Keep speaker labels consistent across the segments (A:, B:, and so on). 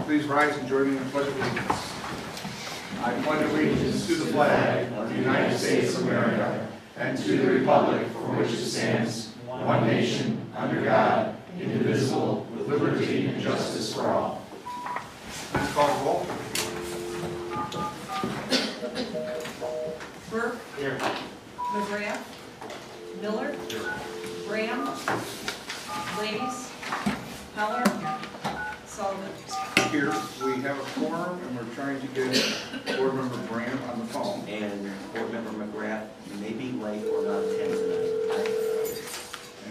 A: Please rise and join me in the Pledge of Allegiance. I pledge allegiance to the flag of the United States of America and to the republic for which it stands, one nation, under God, indivisible, with liberty and justice for all. Please call the roll.
B: Burke.
A: Here.
B: McGrath. Miller.
A: Here.
B: Graham. Ladies. Heller. Sullivan.
A: Here, we have a quorum and we're trying to get Board Member Graham on the phone.
C: And Board Member McGrath may be late or not attend tonight.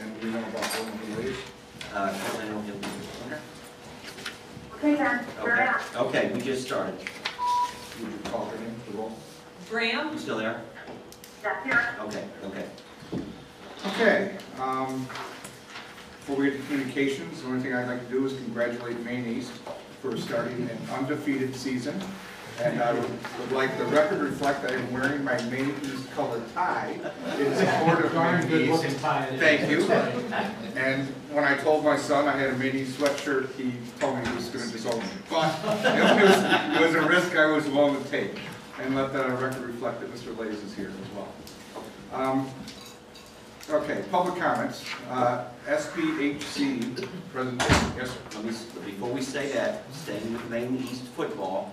A: And we know about Board Member Ladies.
C: Currently, I don't have any.
D: Okay, then, we're out.
C: Okay, we just started.
A: Would you call her name, the roll?
B: Graham.
C: You still there?
D: That's here.
C: Okay.
A: Okay, before we get to communications, the only thing I'd like to do is congratulate Maine East for starting an undefeated season. And I would like the record to reflect that I'm wearing my Maine East colored tie in support of Maine East. Thank you. And when I told my son I had a Maine East sweatshirt, he told me he was going to disown me. But it was a risk I was willing to take. And let the record reflect that Mr. Lays is here as well. Okay, public comments. SBHC presentation. Yes, sir.
C: Before we say that, staying with Maine East football,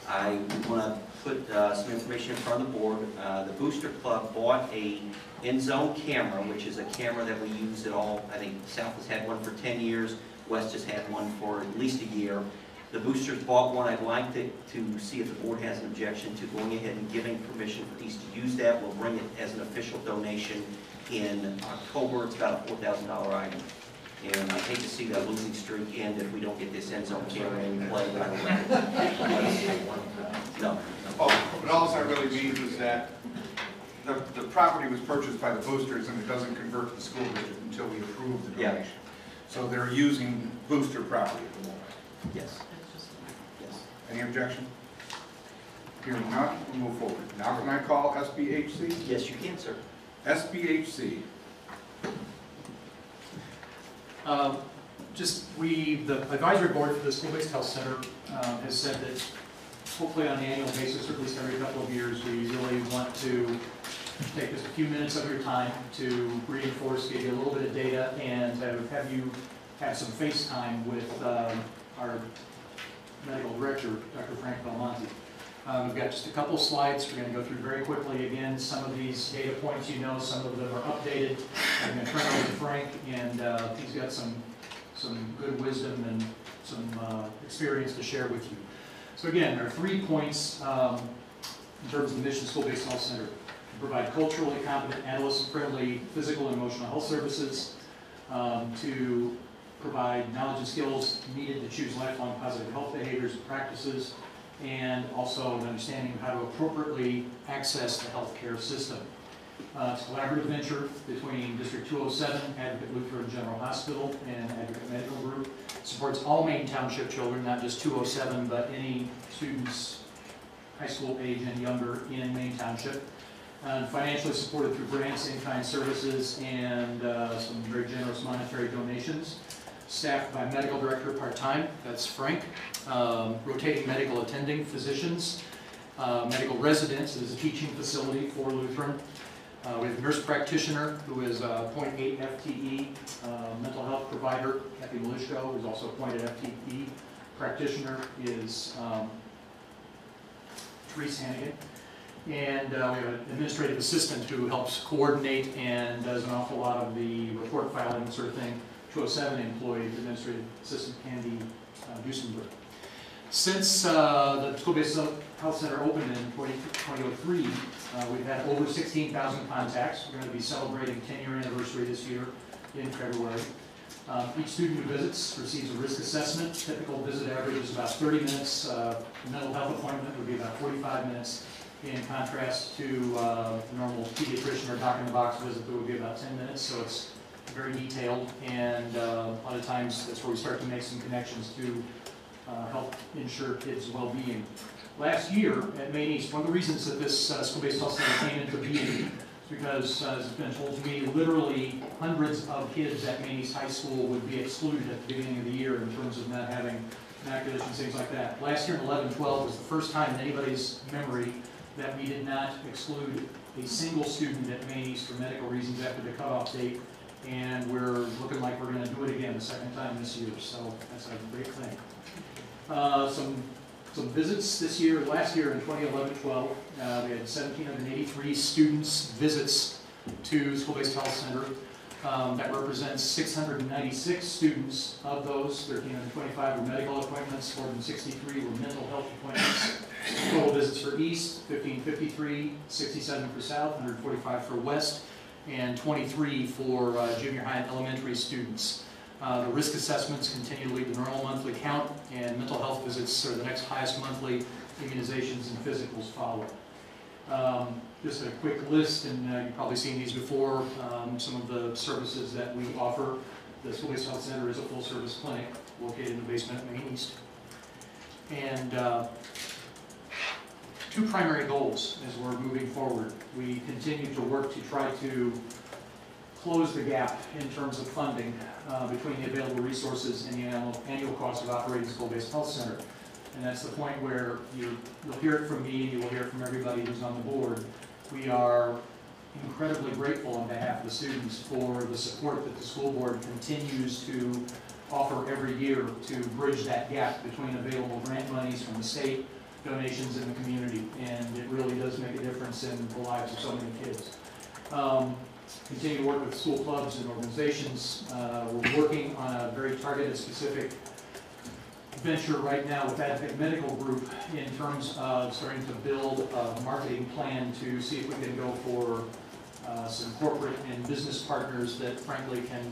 C: I want to put some information in front of the board. The Booster Club bought a in-zone camera, which is a camera that we use at all. I think South has had one for 10 years. West has had one for at least a year. The Boosters bought one. I'd like to see if the board has an objection to going ahead and giving permission for East to use that. We'll bring it as an official donation in October. It's about a $4,000 item. And I hate to see that losing streak end if we don't get this end zone camera in play by the way. No.
A: Oh, but all that really means is that the property was purchased by the Boosters and it doesn't convert to the school district until we approve the donation.
C: Yeah.
A: So they're using Booster property at the moment.
C: Yes. Yes.
A: Any objection? Hearing none, we'll move forward. Now can I call SBHC?
C: Yes, you can, sir.
A: SBHC.
E: The advisory board for the school-based health center has said that hopefully on an annual basis, or at least every couple of years, we really want to take just a few minutes of your time to reinforce, give you a little bit of data, and have you have some face time with our medical director, Dr. Frank Belmonte. We've got just a couple slides we're going to go through very quickly. Again, some of these data points you know, some of them are updated. I'm going to turn it over to Frank, and he's got some good wisdom and some experience to share with you. So again, there are 3 points in terms of the mission school-based health center. To provide culturally competent, adolescent-friendly physical and emotional health services, to provide knowledge and skills needed to choose lifelong positive health behaviors and practices, and also an understanding of how to appropriately access the healthcare system. It's a collaborative venture between District 207, Advocate Lutheran General Hospital, and Advocate Medical Group. It supports all Maine Township children, not just 207, but any students high school age and younger in Maine Township. Financially supported through grants, in-kind services, and some very generous monetary donations. Staffed by medical director part-time, that's Frank. Rotating medical attending physicians. Medical residence is a teaching facility for Lutheran. We have a nurse practitioner who is a .8 FTE, mental health provider, Kathy Malishko, who is also appointed FTE. Practitioner is Therese Hannigan. And we have an administrative assistant who helps coordinate and does an awful lot of the report filing sort of thing. 207 employee, administrative assistant Candy Duesenberg. Since the school-based health center opened in 2003, we've had over 16,000 contacts. We're going to be celebrating 10-year anniversary this year in February. Each student who visits receives a risk assessment. Typical visit average is about 30 minutes. Mental health appointment would be about 45 minutes, in contrast to the normal pediatrician or doc-in-the-box visit that would be about 10 minutes. So it's very detailed, and a lot of times that's where we start to make some connections to help ensure kids' well-being. Last year at Maine East, one of the reasons that this school-based health center came into being is because, as has been told to me, literally hundreds of kids at Maine East High School would be excluded at the beginning of the year in terms of not having macular and things like that. Last year in 11-12 was the first time in anybody's memory that we did not exclude a single student at Maine East for medical reasons after the cutoff date, and we're looking like we're going to do it again the second time this year, so that's a great thing. Some visits this year. Last year in 2011-12, we had 1,783 students visits to School-Based Health Center. That represents 696 students. Of those, 1,325 were medical appointments, 463 were mental health appointments. Total visits for East, 1,553, 67 for South, 145 for West, and 23 for junior high and elementary students. The risk assessments continue to lead the normal monthly count, and mental health visits are the next highest monthly. Immunizations and physicals follow. Just a quick list, and you've probably seen these before, some of the services that we offer. The School-Based Health Center is a full-service clinic located in the basement at Maine East. And two primary goals as we're moving forward. We continue to work to try to close the gap in terms of funding between the available resources and the annual cost of operating the School-Based Health Center. And that's the point where you'll hear it from me, and you will hear it from everybody who's on the board. We are incredibly grateful on behalf of the students for the support that the school board continues to offer every year to bridge that gap between available grant monies from the state, donations in the community, and it really does make a difference in the lives of so many kids. Continue to work with school clubs and organizations. We're working on a very targeted, specific venture right now with Advocate Medical Group in terms of starting to build a marketing plan to see if we can go for some corporate and business partners that frankly can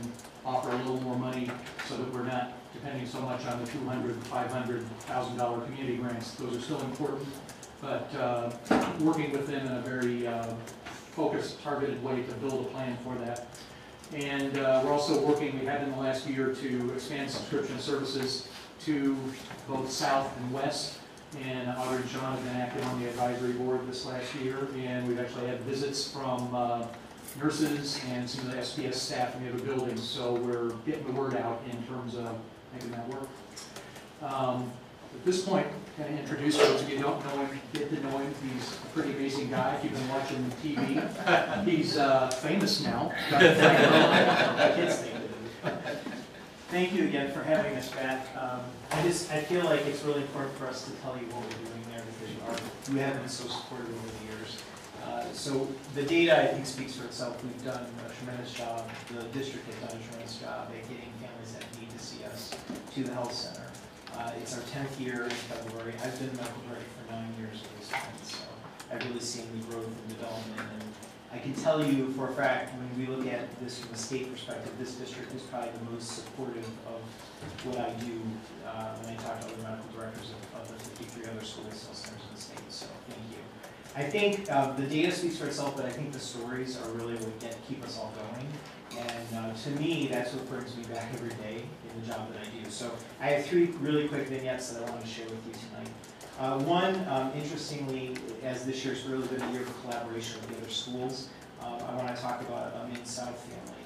E: offer a little more money so that we're not depending so much on the $200,000, $500,000 community grants. Those are still important, but working with them in a very focused, targeted way to build a plan for that. And we're also working, we have in the last year, to expand subscription services to both South and West. And Audrey and Sean have been active on the advisory board this last year, and we've actually had visits from nurses and some of the SPS staff in the other buildings, so we're getting the word out in terms of making that work. At this point, kind of introduce those of you who don't know him, get to know him. He's a pretty amazing guy. If you've been watching TV, he's famous now.
F: Thank you again for having us back. I feel like it's really important for us to tell you what we're doing there because you have been so supportive over the years. So the data, I think, speaks for itself. We've done a tremendous job. The district has done a tremendous job at getting families that need to see us to the health center. It's our 10th year in February. I've been medical director for 9 years at this point, so I've really seen the growth and development. And I can tell you for a fact, when we look at this from a state perspective, this district is probably the most supportive of what I do when I talk to other medical directors of the 53 other school-based health centers in the state. So thank you. I think the data speaks for itself, but I think the stories are really what keep us all going. And to me, that's what brings me back every day in the job that I do. So I have 3 really quick vignettes that I want to share with you tonight. One, interestingly, as this year's really been a year of collaboration with the other schools, I want to talk about a Maine-South family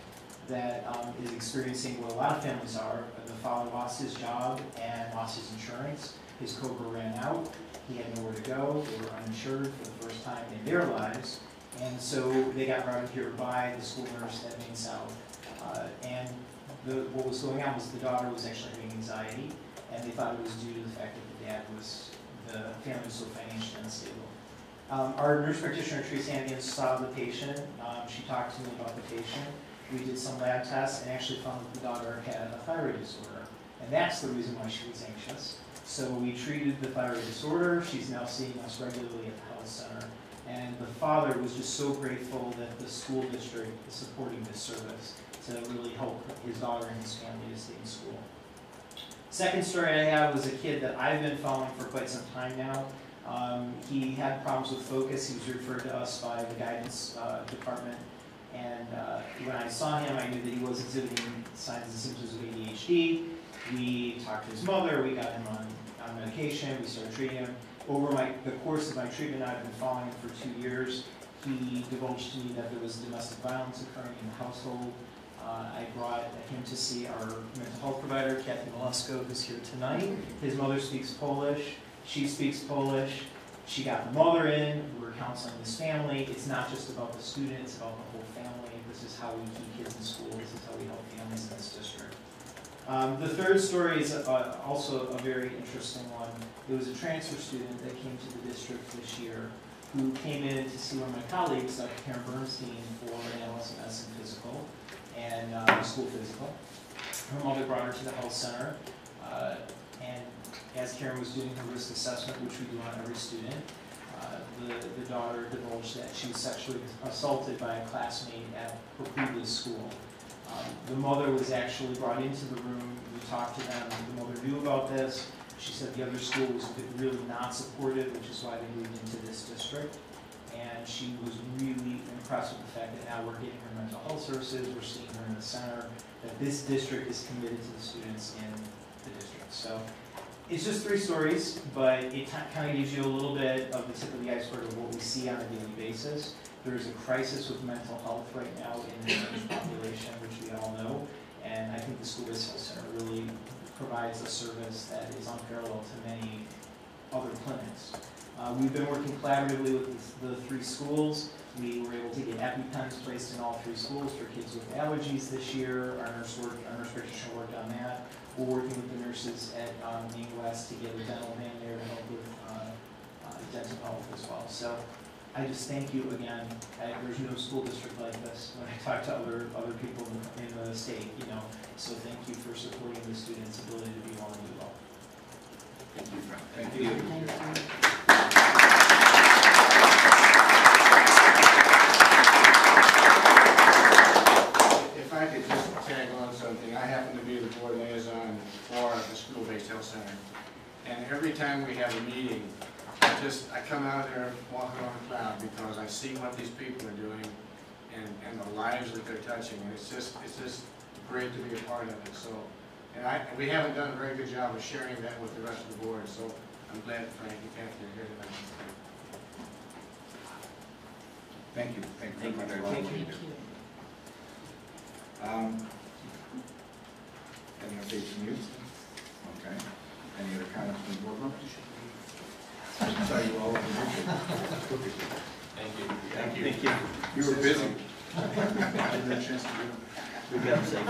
F: that is experiencing what a lot of families are. The father lost his job and lost his insurance. His COBRA ran out. He had nowhere to go. They were uninsured for the first time in their lives. And so they got routed here by the school nurse at Maine-South. And what was going on was the daughter was actually having anxiety, and they thought it was due to the fact that the family was so financially unstable. Our nurse practitioner, Tracy Hannigan, saw the patient. She talked to me about the patient. We did some lab tests and actually found that the daughter had a thyroid disorder. And that's the reason why she was anxious. So we treated the thyroid disorder. She's now seeing us regularly at the health center. And the father was just so grateful that the school district is supporting this service to really help his daughter and his family to stay in school. Second story I have was a kid that I've been following for quite some time now. He had problems with focus. He was referred to us by the guidance department. And when I saw him, I knew that he was exhibiting signs and symptoms of ADHD. We talked to his mother. We got him on medication. We started treating him. Over the course of my treatment, I've been following him for 2 years. He divulged to me that there was domestic violence occurring in the household. I brought him to see our mental health provider, Kathy Molesko, who's here tonight. His mother speaks Polish. She speaks Polish. She got the mother in. We're counseling this family. It's not just about the student, it's about the whole family. This is how we keep kids in school. This is how we help families in this district. The third story is also a very interesting one. It was a transfer student that came to the district this year who came in to see one of my colleagues, Dr. Karen Bernstein, for an LSMS and physical, and school physical. Her mother brought her to the health center, and as Karen was doing her risk assessment, which we do on every student, the daughter divulged that she was sexually assaulted by a classmate at her previous school. The mother was actually brought into the room. We talked to them. The mother knew about this. She said the other school was really not supportive, which is why they moved into this district. And she was really impressed with the fact that now we're getting her mental health services, we're seeing her in the center, that this district is committed to the students in the district. So it's just 3 stories, but it kind of gives you a little bit of the tip of the iceberg of what we see on a daily basis. There's a crisis with mental health right now in the American population, which we all know, and I think the School-Based Health Center really provides a service that is unparalleled to many other clinics. We've been working collaboratively with the 3 schools. We were able to get EpiPens placed in all 3 schools for kids with allergies this year. Our nurse practitioner worked on that. We're working with the nurses at Maine West to get a dental van there to help with dental health as well. So I just thank you again. There's no school district like this when I talk to other people in the state, you know. So thank you for supporting the students' ability to be well and do well.
C: Thank you.
A: Thank you.
G: If I could just tag on something, I happen to be the board liaison for the School-Based Health Center. And every time we have a meeting, I come out of there walking on a cloud because I see what these people are doing and the lives that they're touching. And it's just great to be a part of it. So, and we haven't done a very good job of sharing that with the rest of the board. So I'm glad Frank and Kathy are here tonight.
A: Thank you. Thank you very much.
C: Thank you.
A: Any updates from you? Okay. Any other comments from the board members? Sorry, you all over the
C: Thank you.
A: Thank you.
C: Thank you.
A: You were busy.
C: We got to say.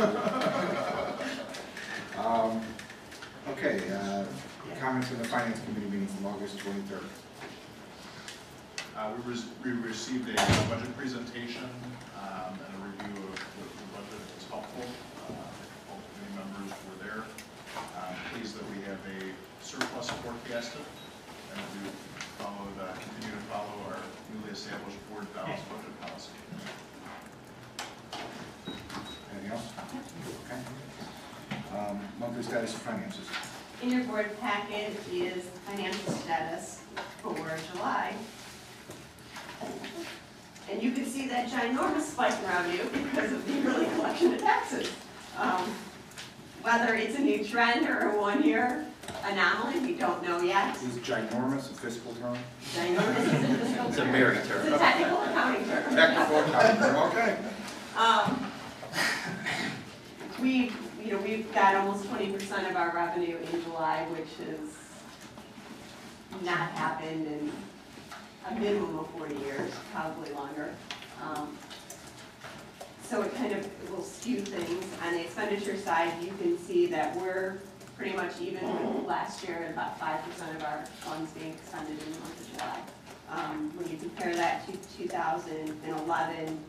A: Okay, comments from the Finance Committee meeting from August 23rd.
H: We received a budget presentation and a review of the budget. It was helpful. All committee members were there. Pleased that we have a surplus forecasted and that we continue to follow our newly established board balanced budget policy.
A: Anything else? Okay. Monthly status of finances.
I: In your board packet is financial status for July. And you can see that ginormous spike in revenue because of the early collection of taxes. Whether it's a new trend or a one-year anomaly, we don't know yet.
A: Is ginormous a fiscal term?
I: Ginormous is a fiscal term.
C: It's a married term.
I: It's a technical accounting term.
A: Technical accounting term, okay.
I: We've got almost 20% of our revenue in July, which has not happened in a minimum of 40 years, probably longer. So it kind of will skew things. On the expenditure side, you can see that we're pretty much even with last year, at about 5% of our funds being expended in the month of July. When you compare that to 2011,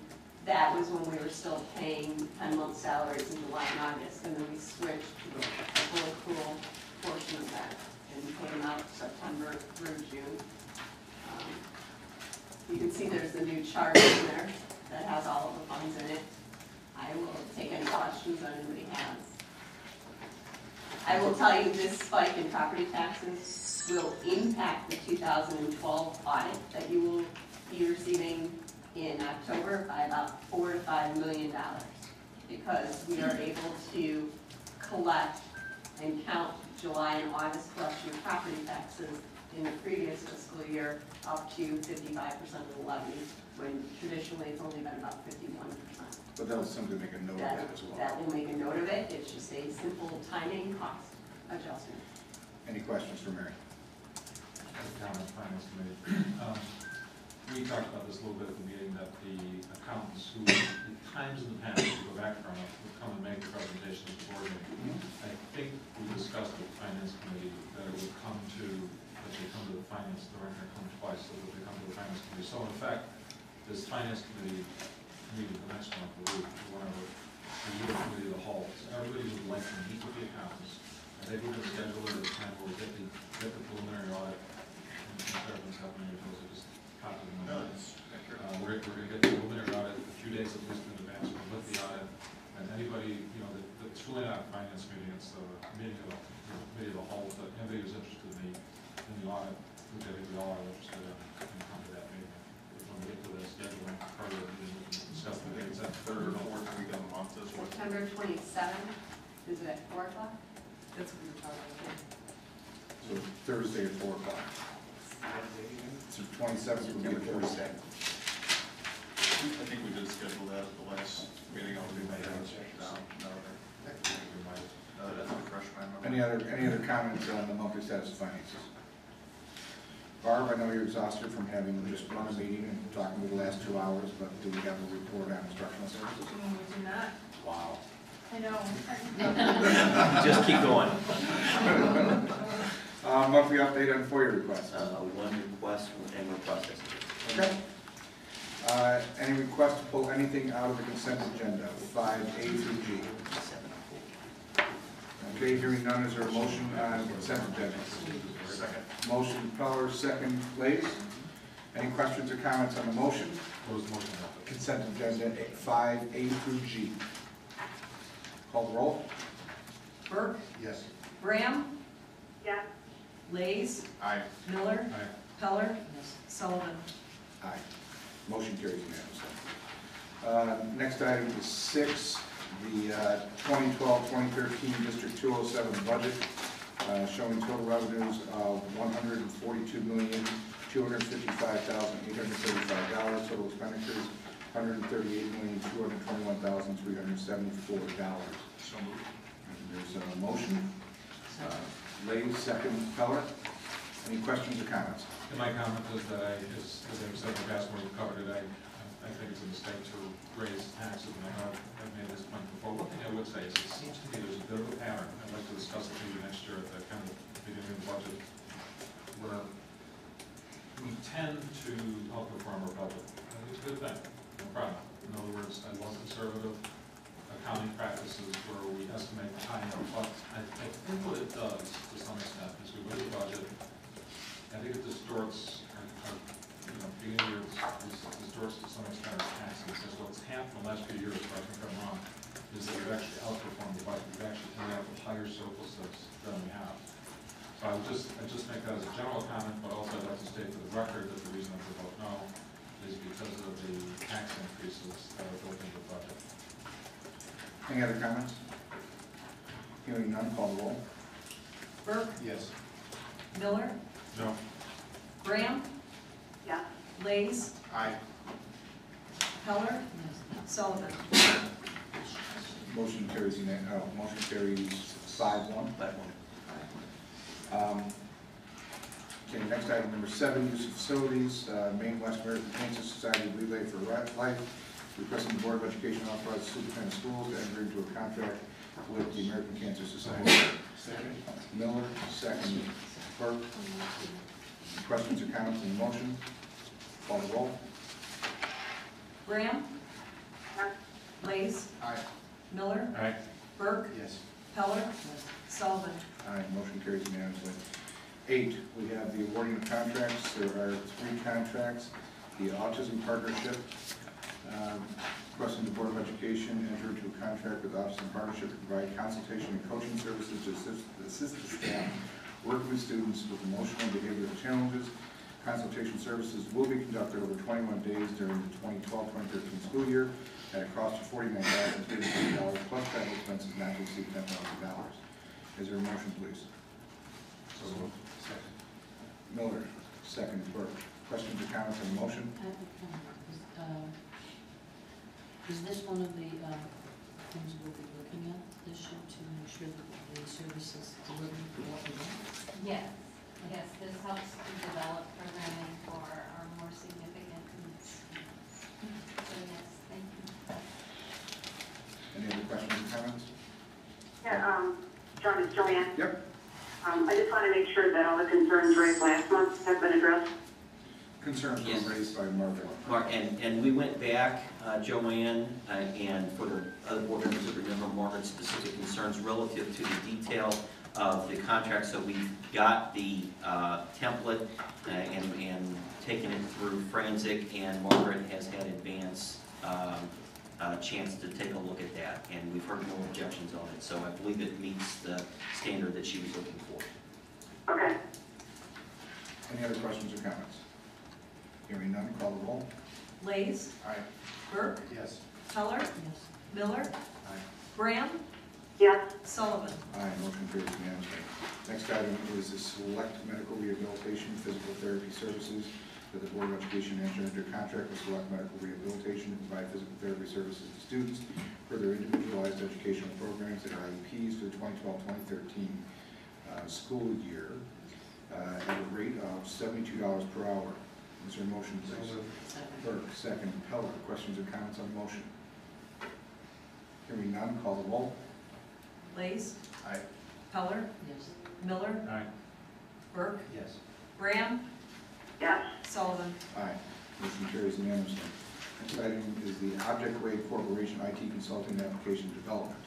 I: that was when we were still paying 10-month salaries in July and August, and then we switched to the full accrual portion of that and paid them out September through June. You can see there's a new chart in there that has all of the funds in it. I will take any questions that anybody has. I will tell you this spike in property taxes will impact the 2012 audit that you will be receiving in October by about $4 to $5 million, because we are able to collect and count July and August collection of property taxes in the previous fiscal year up to 55% of the levy, when traditionally it's only been about 51%.
A: But that'll simply make a note of that as well.
I: That will make a note of it. It's just a simple timing cost adjustment.
A: Any questions for Mary?
J: Comment, Finance Committee. We talked about this a little bit at the meeting, that the accountants who, at times in the past, we go back from it, would come and make the presentation at the board meeting. I think we discussed with the Finance Committee that it would come to, that they come to the Finance, they're going to come twice, so that they come to the Finance Committee. So in fact, this Finance Committee meeting, the next one, the week, or whatever, the year committee of the whole, so everybody would like to meet with the accountants. I think we're going to schedule it at a time where we get the preliminary audit, and everyone's happening, just copy them.
H: No, that's accurate.
J: We're going to get the preliminary audit a few days at least in advance, we'll look the audit, and anybody, it's really not a finance meeting, it's the meeting of the committee of the whole, but anybody who's interested in the audit, which I think we all are interested in, can come to that meeting. When we get to the scheduling part of the meeting, we can discuss the dates. That
H: Third or fourth week of the month is what?
I: September 27th, is it at 4 o'clock?
B: That's what we were talking about.
A: So Thursday at 4 o'clock. So 27th would be a Thursday.
H: I think we did schedule that at the last meeting. I'll do my notes down. No, that's refresh my memory.
A: Any other comments on the monthly status of finances? Barb, I know you're exhausted from having just run a meeting and talking for the last 2 hours, but do we have a report on instructional services?
B: We do not.
A: Wow.
B: I know.
C: Just keep going.
A: Monthly update on FOIA requests.
C: One request and we're processing.
A: Okay. Any request to pull anything out of the consent agenda, 5A through G? Okay, hearing none, is there a motion on consent agenda?
H: Second.
A: Motion Peller, second Lays. Any questions or comments on the motion?
J: Close the motion.
A: Consent agenda 5A through G. Call the roll.
B: Burke,
A: Yes.
B: Graham,
D: Yes.
B: Lays,
H: Aye.
B: Miller,
J: Aye.
B: Heller, Sullivan.
A: Aye. Motion carries unanimously. Next item is 6, the 2012-2013 District 207 budget, showing total revenues of $142,255,835. Total expenditures, $138,221,374.
H: So moved.
A: There's a motion. Ladies, second, Peller. Any questions or comments?
J: And my comment is that as I've said in the past when we've covered it, I think it's a mistake to raise taxes, and I know I've made this point before. One thing I would say is it seems to me there's a bit of a pattern. I'd like to discuss it maybe next year at the kind of beginning of the budget, where we tend to outperform our budget. I think it's a good thing, no problem. In other words, I love conservative accounting practices where we estimate the high end, but I think what it does to some extent is we look at the budget, I think it distorts, beginning years, distorts to some extent our taxes, because what's happened in the last few years, if I think I'm wrong, is that we've actually outperformed the budget, we've actually ended up with higher surpluses than we have. So I just make that as a general comment, but also I'd like to state for the record that the reason I vote no is because of the tax increases that are built into the budget.
A: Any other comments? Hearing none, call the roll.
B: Burke,
A: Yes.
B: Miller,
J: No.
B: Graham,
D: Yes.
B: Lays,
H: Aye.
B: Heller, Sullivan.
A: Motion carries 5-1. Okay, next item, number 7, use of facilities, Maine West American Cancer Society Relay for Life, requesting the Board of Education authorize the superintendent of schools to enter into a contract with the American Cancer Society.
G: Second.
A: Miller, second. Burke. Questions or comments on the motion? Call the roll.
B: Graham,
D: Yes.
B: Lays,
A: Aye.
B: Miller,
J: Aye.
B: Burke,
A: Yes.
B: Heller, Sullivan.
A: Aye, motion carries unanimously. 8, we have the awarding of contracts. There are 3 contracts. The Autism Partnership, requesting the Board of Education enter into a contract with Autism Partnership to provide consultation and coaching services to assist the staff working with students with emotional and behavioral challenges. Consultation services will be conducted over 21 days during the 2012-2013 school year at a cost of $49,350 plus travel expenses not to exceed $10,000. Is there a motion, please? Miller, second. Burke. Questions or comments on the motion?
K: I have a comment. Is this one of the things we'll be looking at this year to make sure that the service is delivering what we want?
L: Yes, yes, this helps to develop programming for our more significant needs. So yes, thank you.
A: Any other questions or comments?
D: Yeah, John, it's Joanne.
A: Yep.
D: I just want to make sure that all the concerns raised last month have been addressed.
A: Concerns
C: Yes.
A: were raised by Margaret.
C: And we went back, Joanne, and for the other board members that remember Margaret's specific concerns relative to the detail of the contract. So we got the template and taken it through Franzik, and Margaret has had advance chance to take a look at that, and we've heard no objections on it. So I believe it meets the standard that she was looking for.
D: Okay.
A: Any other questions or comments? Hearing none, call the roll.
B: Lays,
A: Aye.
B: Burke,
G: Yes.
B: Heller,
K: Yes.
B: Miller,
A: Aye.
B: Graham,
D: Yes.
B: Sullivan.
A: Aye, motion carries unanimously. Next item is the select medical rehabilitation physical therapy services that the Board of Education enter into a contract with Select Medical Rehabilitation to provide physical therapy services to students for their individualized educational programs and IEPs for the 2012-2013 school year at a rate of $72 per hour. Is there a motion, please?
K: Second.
A: Burke, second. Heller, questions or comments on the motion? Hearing none, call the roll.
B: Lays,
A: Aye.
B: Heller,
K: Yes.
B: Miller,
J: Aye.
B: Burke,
G: Yes.
B: Graham,
D: Yes.
B: Sullivan.
A: Aye. Motion carries unanimously. Next item is the Object Wave Corporation IT Consulting Application Development.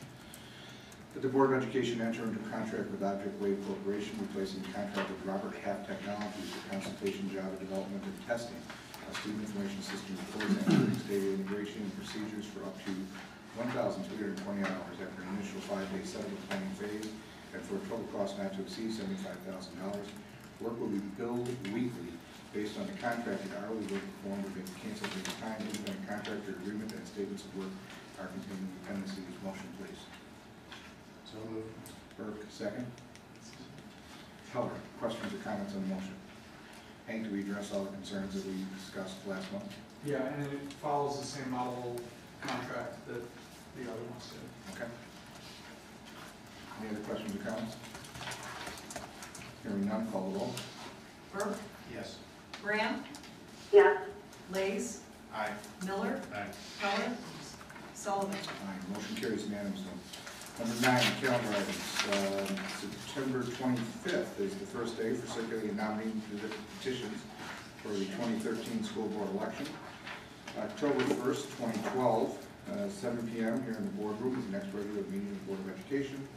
A: That the Board of Education enter into contract with Object Wave Corporation, replacing the contract with Robert Half Technologies for consultation, Java development, and testing of student information system reports, analytics, data integration, and procedures for up to 1,220 hours after an initial 5-day settlement planning phase, and for a total cost not to exceed $75,000. Work will be billed weekly based on the contracted hourly work performed within canceled at the time. Independent contractor agreement and statements of work are contained in the appendices. Motion, please.
G: So moved.
A: Burke, second. Heller, questions or comments on the motion? Hank, do we address all the concerns that we discussed last month?
E: Yeah, and it follows the same model contract that the other ones did.
A: Okay. Any other questions or comments? Hearing none, call the roll.
B: Burke,
G: Yes.
B: Graham,
D: Yes.
B: Lays,
A: Aye.
B: Miller,
J: Aye.
B: Heller, Sullivan.
A: Aye, motion carries unanimously. Number 9, calendar items. September 25th is the first day for circulating nominating petitions for the 2013 school board election. October 1st, 2012, 7 p.m. here in the boardroom is the next regular meeting of the Board of Education.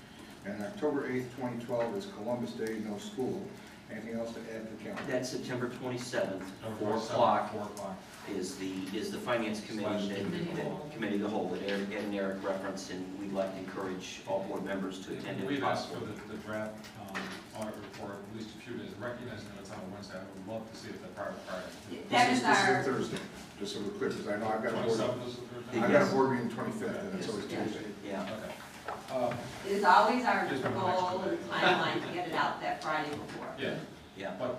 A: And October 8th, 2012 is Columbus Day, no school. Anything else to add to the calendar?
C: That's September 27th,
J: Number
C: 4
J: 47,
C: o'clock
J: 4 o'clock.
C: is the finance committee, that committee of the whole that Ed and Eric referenced, and we'd like to encourage all board members to attend if
J: We've asked for
C: possible.
J: the draft audit report at least a few days, recognizing that it's on a Wednesday. I would love to see it the prior Friday.
I: That
A: This
I: is
A: is
I: our,
A: a Thursday, just so we're clear, because I know I've got a board,
J: 27th is the Thursday?
A: I've got a board meeting 25th, and it's always
C: Yes.
A: Tuesday.
C: Yeah.
J: Okay.
I: it is always our
J: Just one
I: goal
J: extra
I: and
J: day.
I: timeline to get it out that Friday before.
J: Yeah,
C: Yeah.
J: but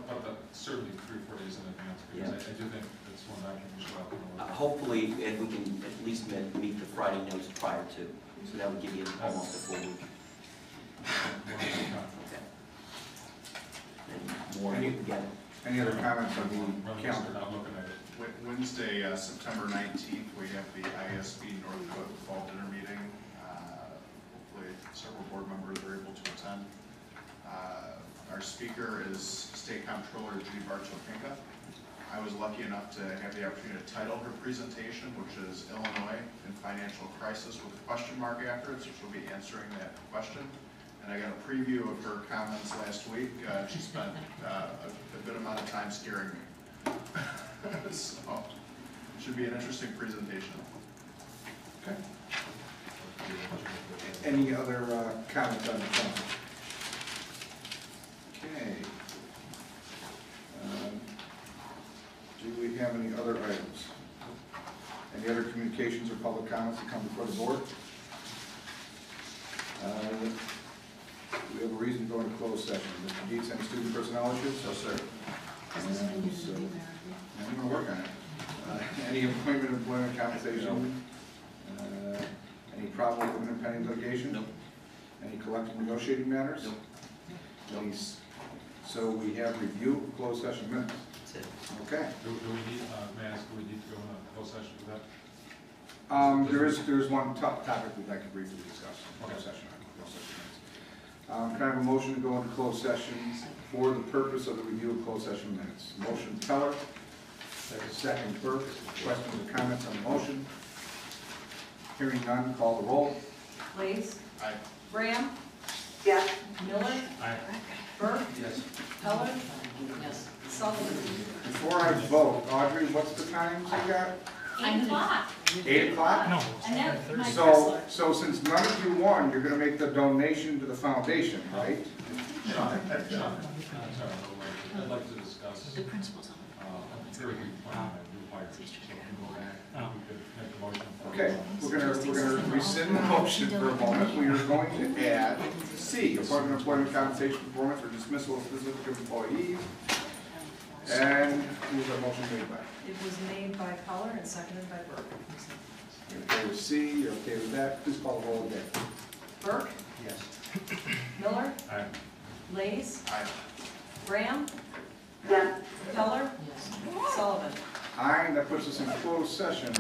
J: certainly 3 or 4 days in advance, because I do think it's one option we should have.
C: Hopefully, and we can at least meet the Friday notice prior to, so that would give you almost a full week. Okay. And more, again,
A: Any other comments on the calendar?
J: Not looking at it.
H: Wednesday, September 19th, we have the ISB North Dakota Fall Dinner Meeting. Hopefully several board members are able to attend. Our speaker is State Comptroller Judy Bartolfinka. I was lucky enough to have the opportunity to title her presentation, which is Illinois in Financial Crisis with a question mark after it, so she'll be answering that question. And I got a preview of her comments last week. She spent a good amount of time scaring me. So, should be an interesting presentation.
A: Okay. Any other comments on the calendar? Okay. Do we have any other items? Any other communications or public comments that come before the board? Do we have a reason go into closed session. Mr. Dietz, any student personnel issues? No, sir.
K: Is this when you're
A: So-
K: gonna be married?
A: I'm gonna work on it. Any employment compensation? Any problem with independent litigation?
C: Nope.
A: Any collective negotiating matters?
C: Nope.
A: Please. So we have review of closed session minutes.
C: That's it.
A: Okay.
J: Do we need, may I ask, do we need to go in a closed session for that?
A: There's one topic we'd like to briefly discuss. Closed session. Closed session minutes. Can I have a motion to go into closed session for the purpose of the review of closed session minutes? Motion Keller. Second Burke. Questions or comments on the motion? Hearing none, call the roll.
B: Blaze.
H: Aye.
B: Graham.
D: Yes.
B: Miller.
J: Aye.
B: Burke.
A: Yes.
B: Heller.
K: Yes.
B: Sullivan.
A: Before I vote, Audrey, what's the times you got?
L: 8 o'clock.
A: 8 o'clock?
L: No. And then my
A: So since none of you won, you're gonna make the donation to the foundation, right?
J: Sean, I'm sorry, I'd like to discuss,
K: The principal's on.
J: a very good plan, a new hire, so we can go back, we could make a motion. for-
A: Okay, we're gonna rescind the motion for a moment. We are going to add C, appointment, employment, compensation, performance, or dismissal of specific employees. And who's the motion made by?
B: It was made by Keller and seconded by Burke.
A: You're okay with C, you're okay with that? Please call the roll again.
B: Burke.
A: Yes.
B: Miller.
J: Aye.
B: Blaze.
H: Aye.
B: Graham.
D: Yes.
B: Keller.
K: Yes.
B: Sullivan.
A: Aye, that puts us in closed session.